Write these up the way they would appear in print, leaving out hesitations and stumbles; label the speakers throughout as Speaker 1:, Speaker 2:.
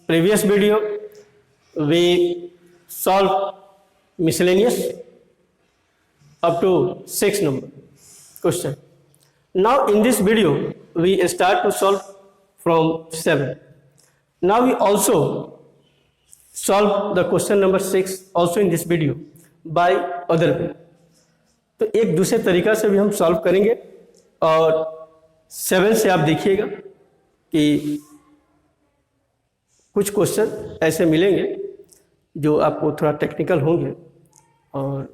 Speaker 1: previous video we solved miscellaneous up to 6 number question. Now in this video we start to solve from 7. Now we also solve the question number 6 also in this video by other way. तो एक दूसरे तरीका से भी हम solve करेंगे और 7 से आप देखिएगा कि कुछ क्वेश्चन ऐसे मिलेंगे जो आपको थोड़ा टेक्निकल होंगे और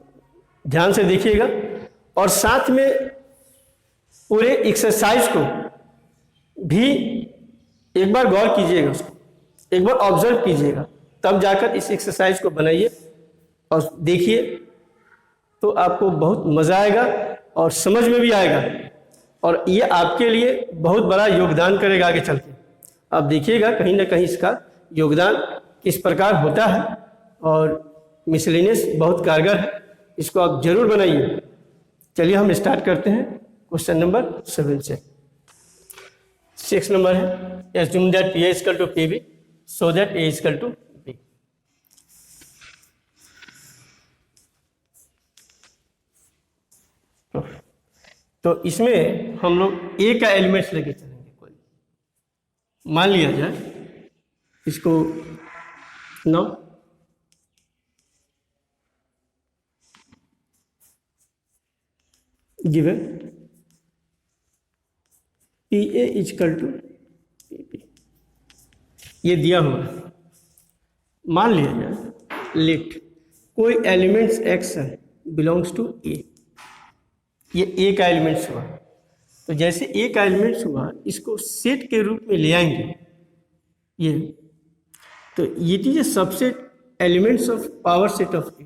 Speaker 1: ध्यान से देखिएगा और साथ में पूरे एक्सरसाइज को भी एक बार गौर कीजिएगा, उसको एक बार ऑब्जर्व कीजिएगा, तब जाकर इस एक्सरसाइज को बनाइए और देखिए तो आपको बहुत मज़ा आएगा और समझ में भी आएगा और ये आपके लिए बहुत बड़ा योगदान करेगा आगे चल के। आप देखिएगा कहीं ना कहीं इसका योगदान किस प्रकार होता है और मिसलेनियस बहुत कारगर है, इसको आप जरूर बनाइए। चलिए हम स्टार्ट करते हैं क्वेश्चन नंबर 7 से। 6 नंबर है, assume that P is equal to PB so that A is equal to B। तो इसमें हम लोग A का एलिमेंट्स लेके चलेंगे। कोई मान लिया जाए इसको 9 given PA is equal to PP, ये दिया हुआ है। मान लिया जाए लेट कोई elements x belongs to A, ये A का एलिमेंट्स हुआ। तो जैसे A का एलिमेंट्स हुआ इसको सेट के रूप में ले आएंगे ये, तो it is a subset elements of power set of A,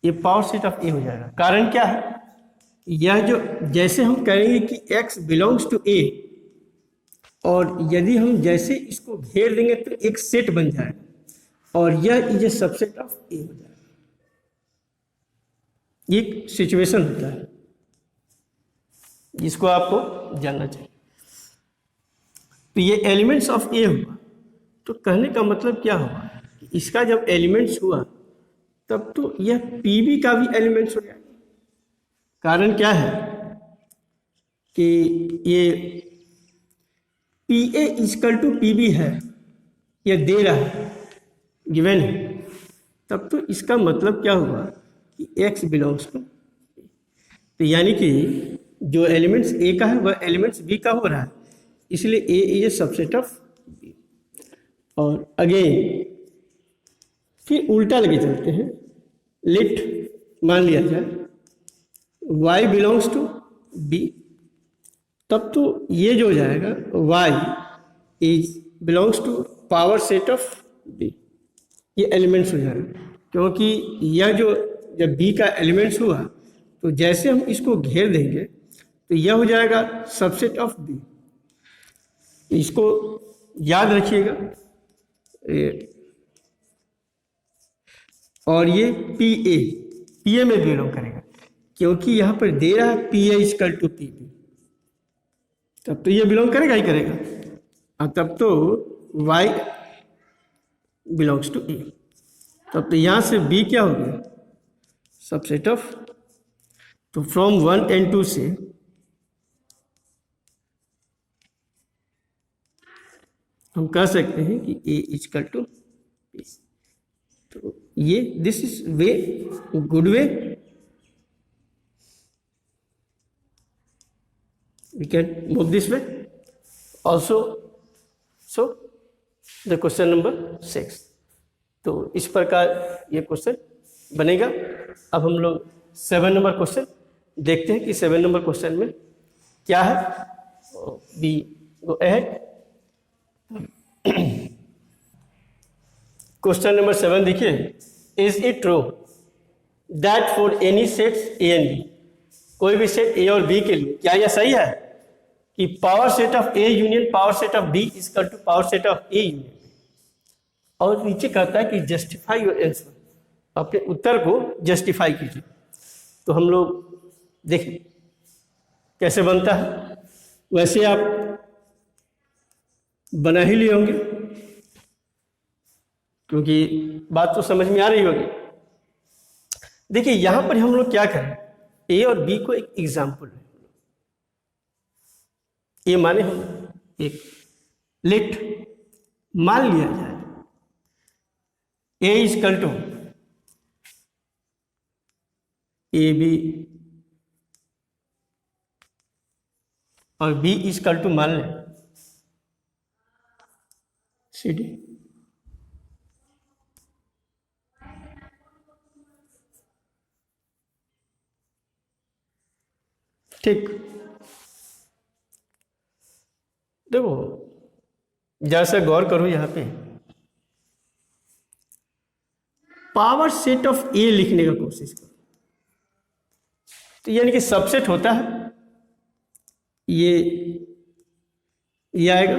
Speaker 1: ये पावर सेट ऑफ A हो जाएगा। कारण क्या है, यह जो जैसे हम कहेंगे कि x बिलोंग्स टू A और यदि हम जैसे इसको घेर देंगे तो एक सेट बन जाएगा और यह is a subset of A हो जाएगा। एक सिचुएशन होता है जिसको आपको जानना चाहिए। तो ये एलिमेंट्स ऑफ A हुआ, तो कहने का मतलब क्या हुआ कि इसका जब एलिमेंट्स हुआ तब तो यह PB का भी एलिमेंट्स हो जाएगा। कारण क्या है कि ये PA इक्वल टू PB है, यह दे रहा है, गिवन है, तब तो इसका मतलब क्या हुआ कि x बिलोंग्स टू, तो यानी कि जो एलिमेंट्स A का है वह एलिमेंट्स B का हो रहा है, इसलिए A is a subset of B। और अगेन फिर उल्टा लगे चलते हैं, लेट मान लिया जाए y बिलोंग्स टू B, तब तो ये जो हो जाएगा y is belongs to power set of B, ये एलिमेंट्स हो जाएगा। क्योंकि यह जो जब B का एलिमेंट्स हुआ तो जैसे हम इसको घेर देंगे तो यह हो जाएगा सबसेट ऑफ B। इसको याद रखिएगा। और ये PA में बिलोंग करेगा क्योंकि यहाँ पर दे रहा है PA इक्वल टू PB, तब तो ये बिलोंग करेगा ही करेगा, और तब तो y बिलोंग्स टू A, तब तो यहाँ से B क्या हो गया सबसेट ऑफ। तो फ्रॉम 1 and 2 से हम कह सकते हैं कि A इक्वल टू B। तो ये this is way good way, we can move this way also। so the question number 6, तो इस प्रकार ये क्वेश्चन बनेगा। अब हम लोग 7 नंबर क्वेश्चन देखते हैं कि 7 नंबर क्वेश्चन में क्या है। Be go ahead. Question number 7 देखिए, is it true that for any sets A and B, कोई भी सेट ए और बी के लिए क्या यह सही है कि power set of A union power set of B is equal to power set of A union B. और नीचे कहता है कि जस्टिफाई योर आंसर, अपने उत्तर को जस्टिफाई कीजिए। तो हम लोग देखिए कैसे बनता है। वैसे आप बना ही लिए होंगे, क्योंकि बात तो समझ में आ रही होगी। देखिए यहां पर हम लोग क्या करें, ए और बी को एक एग्जाम्पल है। ए माने हम एक लेट मान लिया जाए ए इजकल टू ए बी और बी इजकल टू मान लें सी डी। ठीक, देखो जैसे गौर करो यहां पे पावर सेट ऑफ ए लिखने का कोशिश करो, तो यानी कि सबसेट होता है ये आएगा,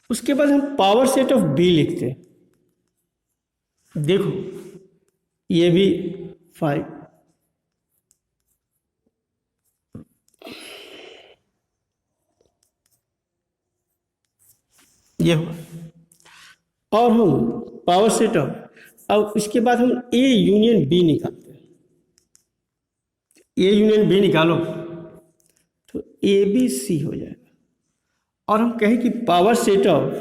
Speaker 1: उसके बाद हम पावर सेट ऑफ बी लिखते हैं। देखो ये भी 5, ये हुआ, और हम पावर सेट ऑफ, अब इसके बाद हम ए यूनियन बी निकालते हैं। ए यूनियन बी निकालो तो ए बी सी हो जाएगा, और हम कहें कि power set of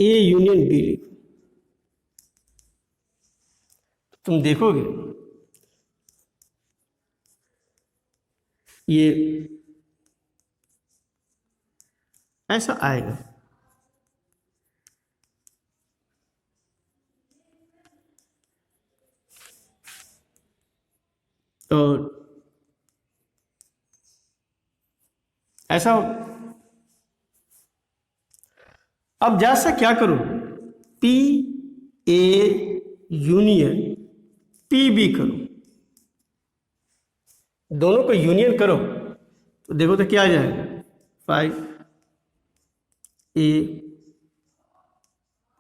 Speaker 1: A union B लिखो, तुम देखोगे ये ऐसा आएगा। और ऐसा हो, अब जैसा क्या करो, P A union P B करो, दोनों को यूनियन करो तो देखो तो क्या आ जाएगा, 5 A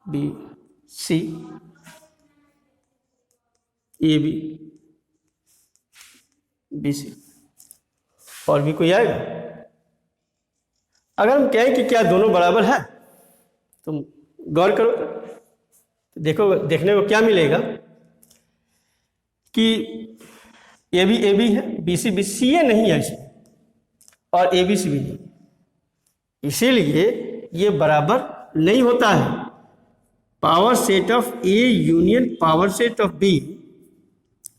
Speaker 1: B C A B B C, और भी कोई आएगा। अगर हम कहें कि क्या दोनों बराबर है, तुम गौर करो तो देखो, देखने को क्या मिलेगा कि ए बी है, बी सी ए नहीं है इसमें, और ए बी सी भी नहीं, इसीलिए ये बराबर नहीं होता है। Power set of A union power set of B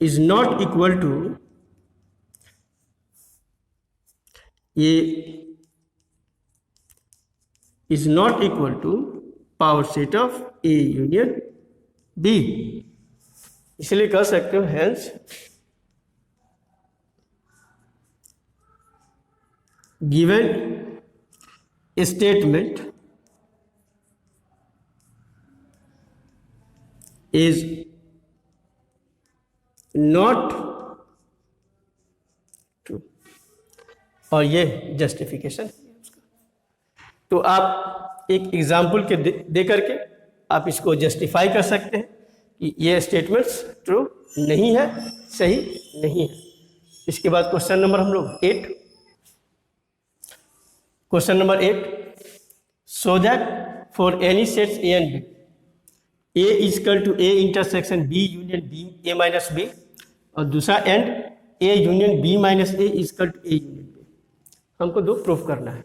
Speaker 1: is not equal to, ये is not equal to power set of A union B, इसलिए कह सकते हो hence given statement is not true, और ये जस्टिफिकेशन है उसका। तो आप एक एग्जाम्पल के दे करके आप इसको जस्टिफाई कर सकते हैं कि ये स्टेटमेंट्स ट्रू नहीं है, सही नहीं है। इसके बाद क्वेश्चन नंबर हम लोग 8, question number 8, so that for any sets A and B, A is equal to A intersection B union B A minus B, और दूसरा and A union B minus A is equal to A union B, हमको दो proof करना है।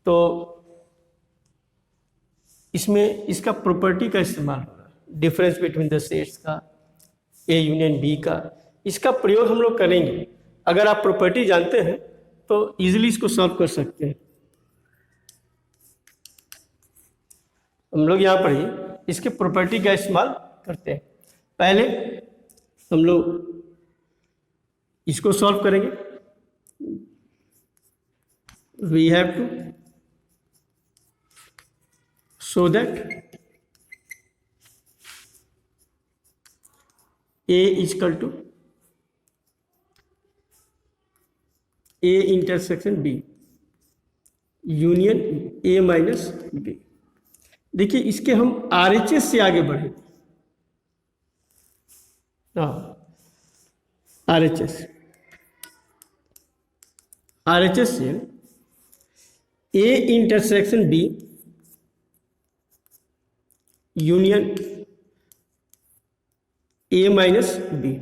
Speaker 1: तो इसमें इसका property का इस्तेमाल हो रहा है, डिफरेंस बिटवीन द सेट्स का, ए यूनियन बी का, इसका प्रयोग हम लोग करेंगे। अगर आप प्रॉपर्टी जानते हैं तो इजीली इसको सॉल्व कर सकते हैं। हम लोग यहाँ पर ही इसके प्रॉपर्टी का इस्तेमाल करते हैं। पहले हम लोग इसको सॉल्व करेंगे। We have to so that A is equal to A intersection B union A minus B। देखिए इसके हम RHS से आगे बढ़े, RHS RHS से A intersection B union A minus B,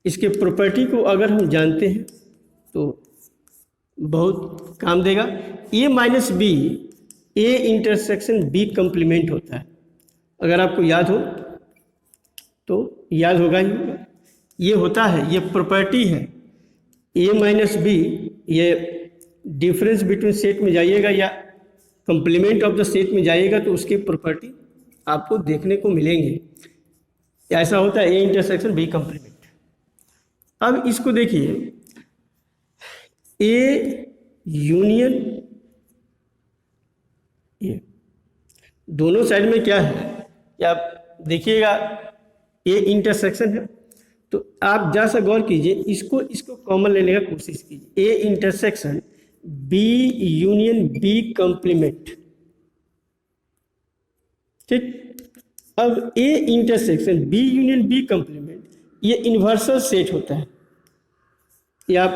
Speaker 1: इसके प्रॉपर्टी को अगर हम जानते हैं तो बहुत काम देगा। A minus B A intersection B complement होता है, अगर आपको याद हो तो याद होगा ही होगा। ये होता है, ये प्रॉपर्टी है A माइनस B, ये डिफरेंस बिटवीन सेट में जाइएगा या कंप्लीमेंट ऑफ द सेट में जाइएगा तो उसकी प्रॉपर्टी आपको देखने को मिलेंगे। ऐसा होता है A इंटरसेक्शन B कंप्लीमेंट। अब इसको देखिए, A यूनियन A, दोनों साइड में क्या है कि आप देखिएगा A इंटरसेक्शन है, तो आप जरा सा गौर कीजिए, इसको कॉमन लेने का कोशिश कीजिए। A intersection B union B complement, ठीक। अब A intersection B union B complement, ये इन्वर्सल सेट होता है। ये आप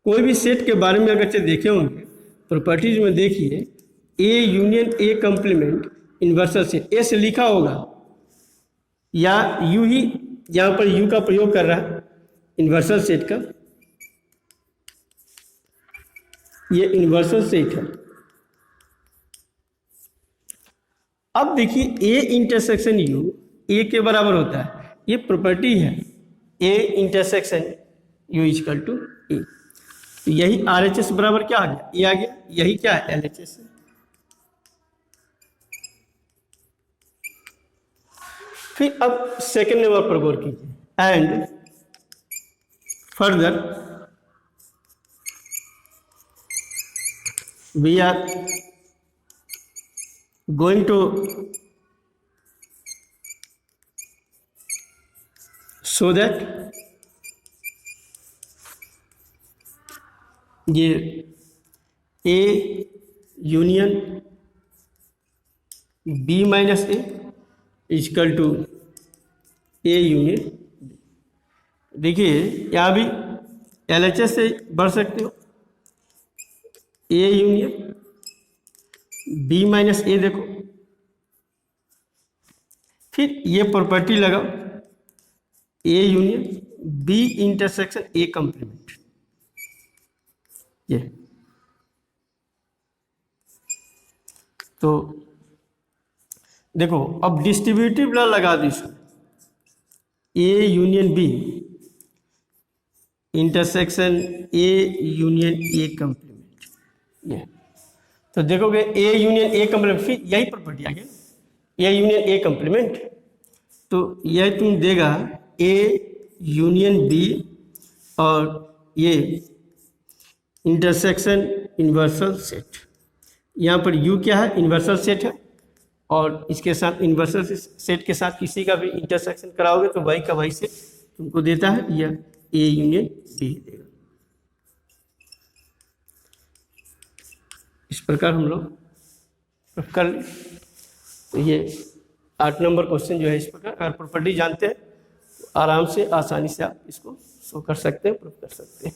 Speaker 1: कोई भी सेट के बारे में अगर देखे होंगे प्रॉपर्टीज में, देखिए A union A complement universal set, A से लिखा होगा या यू ही यहाँ पर यू का प्रयोग कर रहा है इन्वर्सल सेट का, ये इन्वर्सल सेट है। अब देखिए A इंटरसेक्शन U A के बराबर होता है, ये प्रॉपर्टी है A intersection U equal to A। तो यही RHS बराबर क्या आ गया, ये आ गया, यही क्या है LHS है। फिर अब सेकेंड नंबर पर गौर कीजिए, and further we are going to show that ये A union B minus A equal to A union B। देखिए यहाँ भी LHS से बढ़ सकते हो, A union B minus A देखो, फिर ये प्रॉपर्टी लगाओ A union B intersection A complement, ये तो देखो अब डिस्ट्रीब्यूटिव लॉ लगा दी इसमें, A union B intersection A union A complement, ये तो देखोगे A यूनियन A कंप्लीमेंट, फिर यही प्रॉपर्टी आ गया A यूनियन A कंप्लीमेंट, तो यह तुम देगा A यूनियन B और ये इंटरसेक्शन इन्वर्सल सेट। यहाँ पर U क्या है, इन्वर्सल सेट है, और इसके साथ इन्वर्सल सेट के साथ किसी का भी इंटरसेक्शन कराओगे तो वही का वही सेट तुमको देता है, यह A यूनियन B देगा। इस प्रकार हम लोग कर लें। तो ये 8 नंबर क्वेश्चन जो है इस प्रकार, अगर प्रॉपर्टी जानते हैं तो आराम से आसानी से आप इसको शो कर सकते हैं, प्रूफ कर सकते हैं।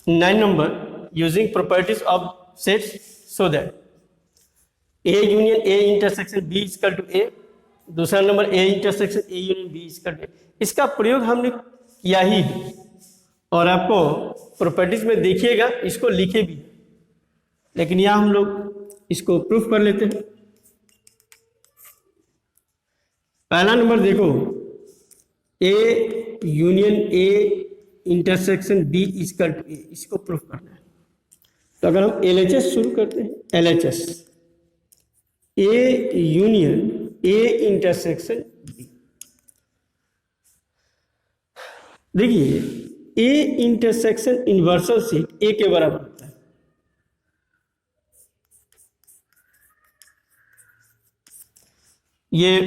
Speaker 1: 9 number, using properties of sets so that A union A intersection B equal to A। दूसरा number A intersection A union B equal to A। इसका प्रयोग हमने किया ही है और आपको प्रॉपर्टीज में देखिएगा इसको लिखे भी, लेकिन यहाँ हम लोग इसको प्रूफ कर लेते हैं। पहला नंबर देखो, A union A intersection B equal to A, इसको प्रूफ करना है। तो अगर हम LHS शुरू करते हैं, LHS A union A intersection B, देखिए A intersection universal set A के बराबर होता है। ये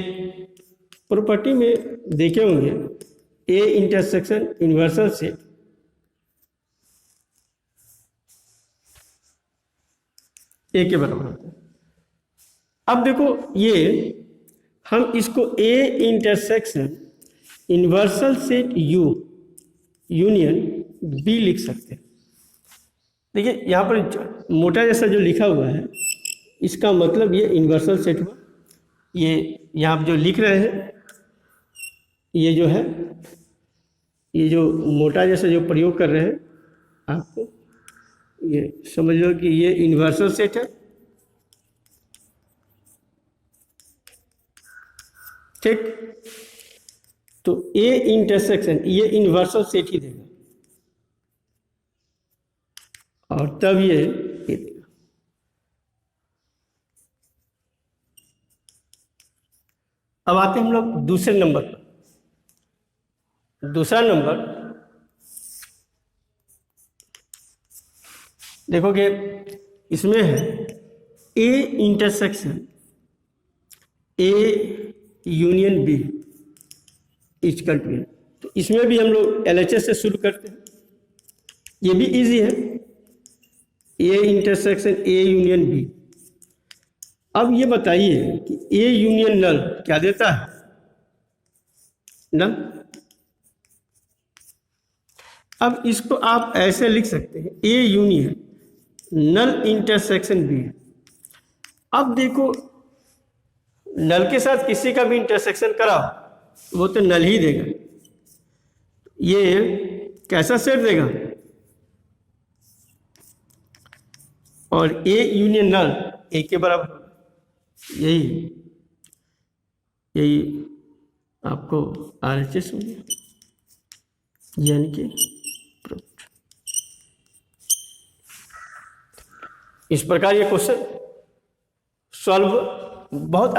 Speaker 1: प्रॉपर्टी में देखे होंगे A intersection universal set A के बराबर होता है। अब देखो ये हम इसको A intersection universal set U union B लिख सकते हैं। देखिए यहाँ पर मोटा जैसा जो लिखा हुआ है इसका मतलब ये यूनिवर्सल सेट हुआ। ये यहाँ आप जो लिख रहे हैं ये जो है, ये जो मोटा जैसा जो प्रयोग कर रहे हैं आपको ये समझ लो कि ये यूनिवर्सल सेट है, ठीक। तो ए इंटरसेक्शन ये यूनिवर्सल सेट ही देगा और तब ये देगा। अब आते हैं हम लोग दूसरे नंबर पर। दूसरा नंबर देखोगे इसमें है A intersection A union B equal to. तो इसमें भी हम लोग LHS से शुरू करते हैं, ये भी इजी है। A intersection A union B. अब ये बताइए कि ए यूनियन नल क्या देता है? नल। अब इसको आप ऐसे लिख सकते हैं A union null intersection B. अब देखो नल के साथ किसी का भी इंटरसेक्शन कराओ वो तो नल ही देगा। ये कैसा सेट देगा? और ए यूनियन नल ए के बराबर। यही आपको RHS हो गया, यानी कि प्रूफ। इस प्रकार ये क्वेश्चन सॉल्व बहुत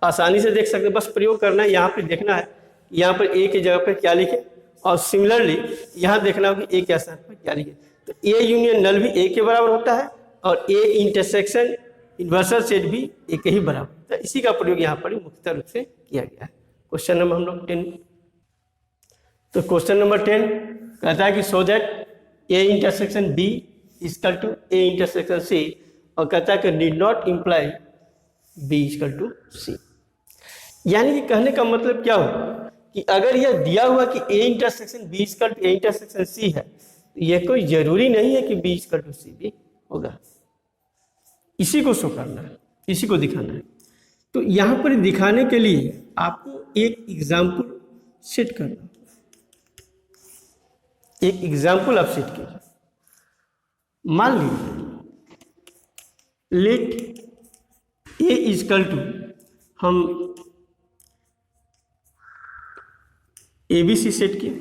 Speaker 1: आसानी से देख सकते हैं। बस प्रयोग करना है, यहाँ पे देखना है यहाँ पर ए की जगह पर क्या लिखे और सिमिलरली यहाँ देखना होगा ए के स्थान पर क्या लिखे। तो ए यूनियन नल भी ए के बराबर होता है और ए इंटरसेक्शन यूनिवर्सल सेट भी ए के ही बराबर होता है। इसी का प्रयोग यहाँ पर मुख्यतः रूप से किया गया है। क्वेश्चन नंबर हम लोग 10। तो क्वेश्चन नंबर 10 कहता है कि so that A intersection B equal to A intersection C, और कहता है कि did not imply B equal to C. यानी कि कहने का मतलब क्या हो कि अगर यह दिया हुआ कि A intersection B equal to A intersection C है, तो यह कोई जरूरी नहीं है कि बी इक्वल टू सी भी होगा। इसी को शो करना है, इसी को दिखाना है। तो यहां पर दिखाने के लिए आपको एक एग्जाम्पल सेट करना, एक एग्जाम्पल आप सेट कीजिए। मान लीजिए लेट ए इक्वल टू, हम ABC सेट किए,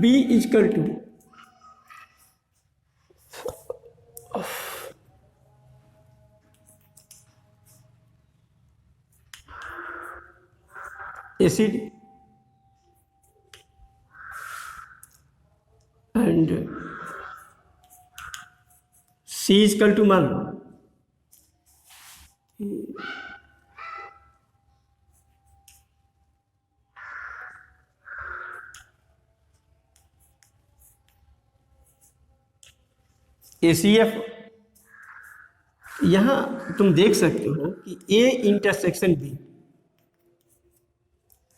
Speaker 1: B equal to ACD and C equal to मान लो ACF। यहां तुम देख सकते हो कि A intersection B,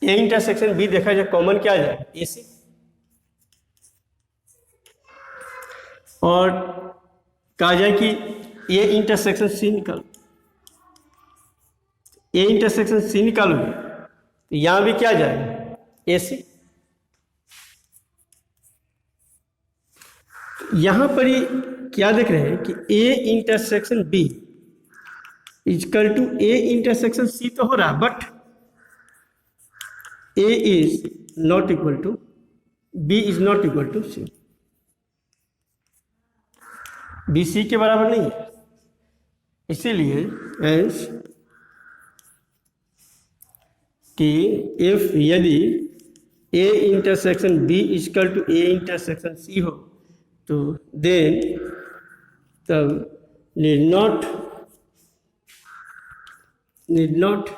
Speaker 1: A intersection B देखा जाए कॉमन क्या आ जाए AC, और कहा जाए कि ए इंटरसेक्शन सी निकालो, ए इंटरसेक्शन सी निकालोगे तो यहां भी क्या जाएगा AC। यहां पर ही क्या देख रहे हैं कि A intersection B equal to A intersection C तो हो रहा है, but A is not equal to B is not equal to C। B C के बराबर नहीं है, इसीलिए एस कि if यदि A intersection B equal to A intersection C हो तो देन तब need not did not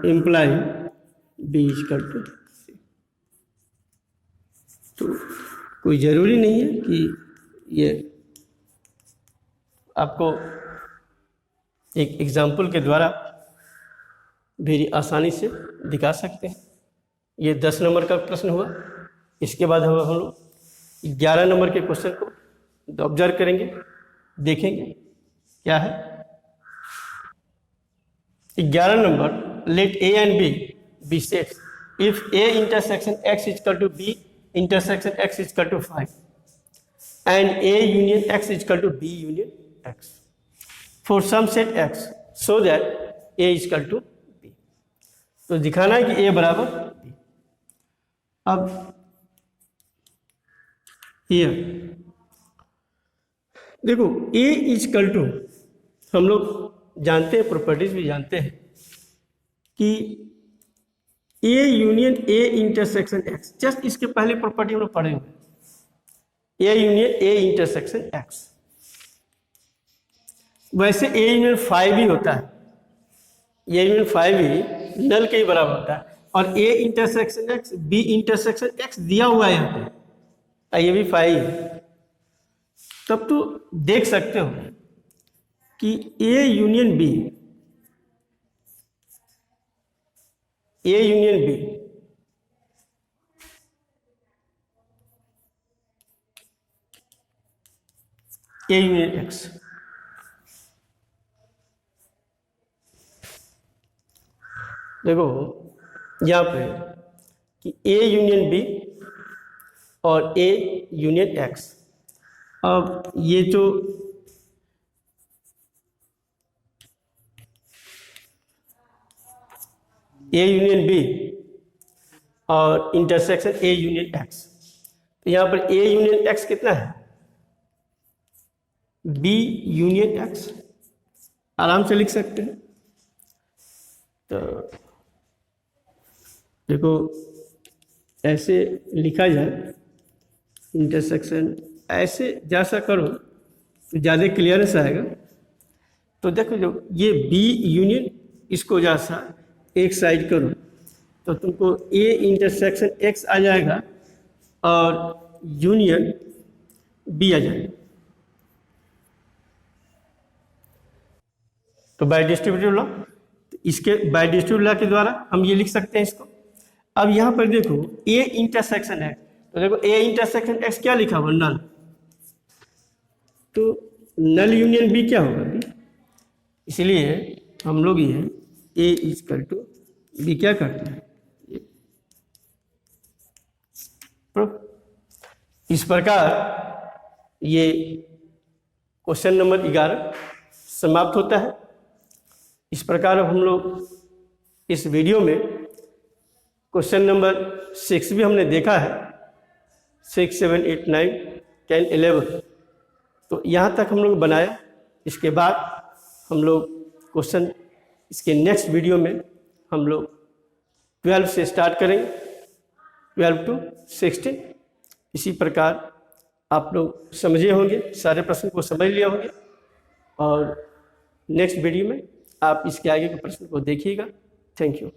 Speaker 1: imply B equal to C। तो कोई ज़रूरी नहीं है कि ये आपको एक एग्जाम्पल के द्वारा वेरी आसानी से दिखा सकते हैं। ये 10 नंबर का प्रश्न हुआ। इसके बाद हम लोग 11 नंबर के क्वेश्चन को ऑब्जर्व करेंगे, देखेंगे क्या है। 11 number, let A and B sets if A intersection X is equal to B intersection X is equal to 5 and A union X is equal to B union X for some set X so that A is equal to B. तो दिखाना है कि ए बराबर B. अब here देखो ए is equal to, हम लोग जानते हैं, प्रॉपर्टीज भी जानते हैं कि A union A intersection x, just इसके पहले प्रॉपर्टी हम लोग पढ़े हुए, A union A intersection x. वैसे ए यूनियन 5 भी होता है, ए यूनियन 5 भी नल के ही बराबर होता है। और A intersection X B intersection X दिया हुआ है यहाँ पे, ये भी 5 है। तब तो देख सकते हो कि A union B, A union B A union X, देखो यहाँ पे कि ए यूनियन बी और ए यूनियन एक्स। अब ये जो ए यूनियन बी और इंटरसेक्शन ए यूनियन एक्स, तो यहाँ पर ए यूनियन एक्स कितना है, बी यूनियन एक्स, आराम से लिख सकते हैं। तो देखो ऐसे लिखा जाए, इंटरसेक्शन ऐसे जैसा करो तो ज़्यादा क्लियरेंस आएगा। तो देखो जो ये बी यूनियन, इसको जैसा एक साइड करो तो तुमको ए इंटरसेक्शन एक्स आ जाएगा और यूनियन बी आ जाएगा। तो बाय डिस्ट्रीब्यूटिव लॉ, इसके बाय डिस्ट्रीब्यूटिव लॉ के द्वारा हम ये लिख सकते हैं इसको। अब यहाँ पर देखो ए इंटरसेक्शन एक्स, तो देखो ए इंटरसेक्शन एक्स क्या लिखा हुआ, नल। तो नल यूनियन बी क्या होगा, बी। इसलिए हम लोग ये ए इज इक्वल टू बी क्या करते हैं, इस प्रकार ये क्वेश्चन नंबर 11 समाप्त होता है। इस प्रकार हम लोग इस वीडियो में क्वेश्चन नंबर 6 भी हमने देखा है, 6, 7, 8, 9, 10, 11। तो यहाँ तक हम लोग बनाया। इसके बाद हम लोग क्वेश्चन, इसके नेक्स्ट वीडियो में हम लोग 12 से स्टार्ट करेंगे, 12 to 16। इसी प्रकार आप लोग समझे होंगे, सारे प्रश्न को समझ लिए होंगे, और नेक्स्ट वीडियो में आप इसके आगे के प्रश्न को देखिएगा। Thank you.